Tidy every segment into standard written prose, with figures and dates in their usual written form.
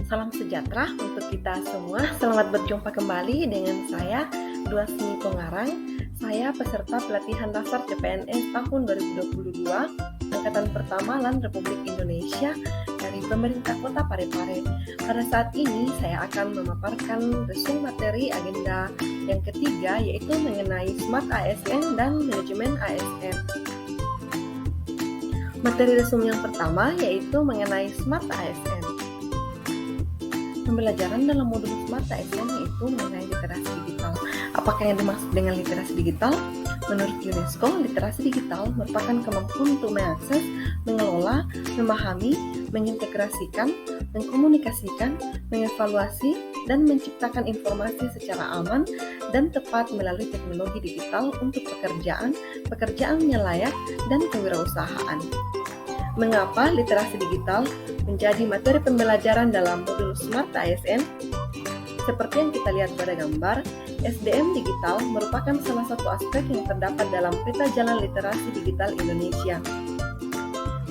Salam sejahtera untuk kita semua. Selamat berjumpa kembali dengan saya, Duasmi Pongarang. Saya peserta pelatihan dasar CPNS tahun 2022, Angkatan Pertama LAN Republik Indonesia dari Pemerintah Kota Parepare. Pada saat ini saya akan memaparkan resume materi agenda yang ketiga, yaitu mengenai Smart ASN dan Manajemen ASN. Materi resume yang pertama yaitu mengenai Smart ASN. Pembelajaran dalam modul Smart ASN yaitu mengenai literasi digital. Apakah yang dimaksud dengan literasi digital? Menurut UNESCO, literasi digital merupakan kemampuan untuk mengakses, mengelola, memahami, mengintegrasikan, mengkomunikasikan, mengevaluasi, dan menciptakan informasi secara aman dan tepat melalui teknologi digital untuk pekerjaan yang layak, dan kewirausahaan. Mengapa literasi digital menjadi materi pembelajaran dalam modul Smart ASN? Seperti yang kita lihat pada gambar, SDM digital merupakan salah satu aspek yang terdapat dalam Peta Jalan Literasi Digital Indonesia.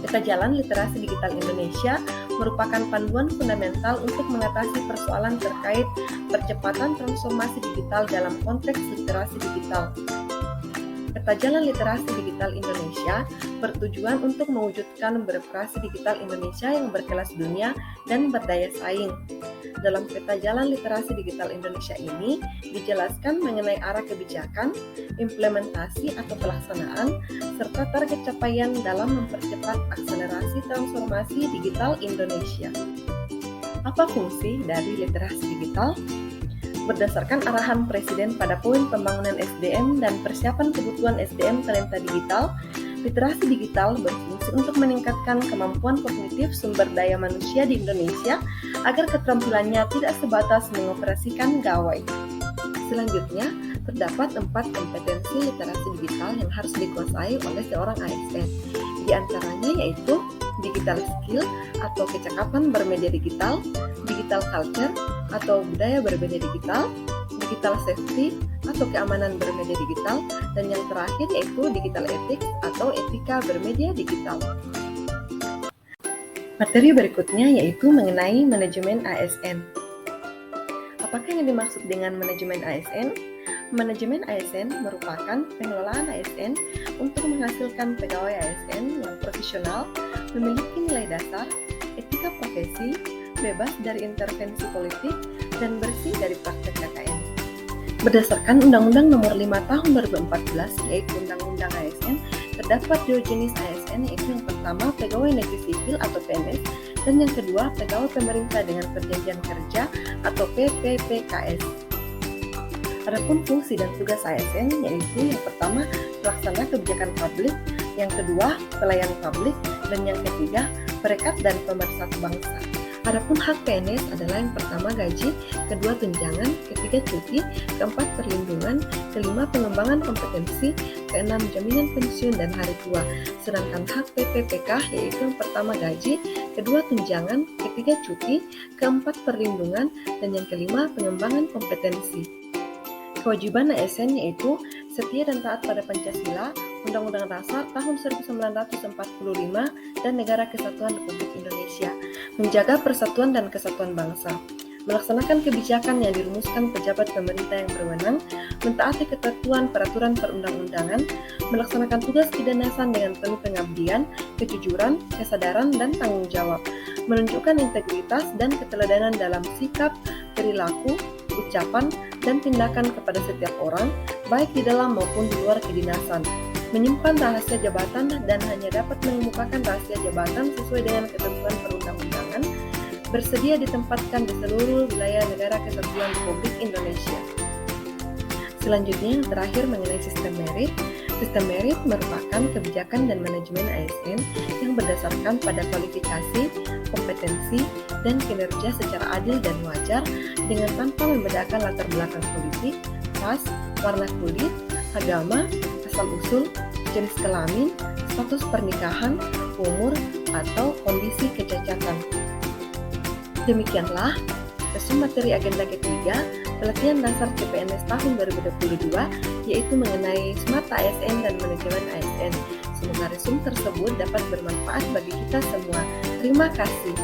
Peta Jalan Literasi Digital Indonesia merupakan panduan fundamental untuk mengatasi persoalan terkait percepatan transformasi digital dalam konteks literasi digital. Peta Jalan Literasi Digital Indonesia bertujuan untuk mewujudkan birokrasi digital Indonesia yang berkelas dunia dan berdaya saing. Dalam Peta Jalan Literasi Digital Indonesia ini dijelaskan mengenai arah kebijakan, implementasi atau pelaksanaan, serta target capaian dalam mempercepat akselerasi transformasi digital Indonesia. Apa fungsi dari literasi digital? Berdasarkan arahan Presiden pada poin pembangunan SDM dan persiapan kebutuhan SDM talenta digital, literasi digital berfungsi untuk meningkatkan kemampuan kognitif sumber daya manusia di Indonesia agar keterampilannya tidak sebatas mengoperasikan gawai. Selanjutnya, terdapat 4 kompetensi literasi digital yang harus dikuasai oleh seorang ASN. Di antaranya yaitu digital skill atau kecakapan bermedia digital, digital culture atau budaya bermedia digital, digital safety atau keamanan bermedia digital, dan yang terakhir yaitu digital ethics atau etika bermedia digital. Materi berikutnya yaitu mengenai manajemen ASN. Apakah yang dimaksud dengan manajemen ASN? Manajemen ASN merupakan pengelolaan ASN untuk menghasilkan pegawai ASN yang profesional, memiliki nilai dasar, etika profesi, bebas dari intervensi politik, dan bersih dari praktek KKN. Berdasarkan Undang-Undang Nomor 5 Tahun 2014, yaitu Undang-Undang ASN, terdapat 2 jenis ASN, yaitu yang pertama pegawai negeri sipil atau PNS, dan yang kedua pegawai pemerintah dengan perjanjian kerja atau PPPKS. Adapun fungsi dan tugas ASN yaitu yang pertama pelaksana kebijakan publik, yang kedua pelayan publik, dan yang ketiga perekat dan pemersatu bangsa. Adapun hak PNS adalah yang pertama gaji, kedua tunjangan, ketiga cuti, keempat perlindungan, kelima pengembangan kompetensi, keenam jaminan pensiun dan hari tua. Sedangkan hak PPPK yaitu yang pertama gaji, kedua tunjangan, ketiga cuti, keempat perlindungan, dan yang kelima pengembangan kompetensi. Kewajiban ASN yaitu setia dan taat pada Pancasila, Undang-Undang Dasar tahun 1945, dan Negara Kesatuan Republik Indonesia, menjaga persatuan dan kesatuan bangsa, melaksanakan kebijakan yang dirumuskan pejabat pemerintah yang berwenang, mentaati ketentuan peraturan perundang-undangan, melaksanakan tugas kedinasan dengan penuh pengabdian, kejujuran, kesadaran, dan tanggung jawab, menunjukkan integritas dan keteladanan dalam sikap, perilaku, ucapan, dan tindakan kepada setiap orang, baik di dalam maupun di luar kedinasan, menyimpan rahasia jabatan dan hanya dapat mengemukakan rahasia jabatan sesuai dengan ketentuan perundang-undangan, bersedia ditempatkan di seluruh wilayah Negara Kesatuan Republik Indonesia. Selanjutnya yang terakhir mengenai sistem merit. Sistem merit merupakan kebijakan dan manajemen ASN yang berdasarkan pada kualifikasi, kompetensi, dan kinerja secara adil dan wajar dengan tanpa membedakan latar belakang politik, ras, warna kulit, agama, asal-usul, jenis kelamin, status pernikahan, umur, atau kondisi kecacatan. Demikianlah resume materi agenda ketiga pelatihan dasar CPNS tahun 2022 yaitu mengenai Smart ASN dan Manajemen ASN. Semoga resume tersebut dapat bermanfaat bagi kita semua. Terima kasih.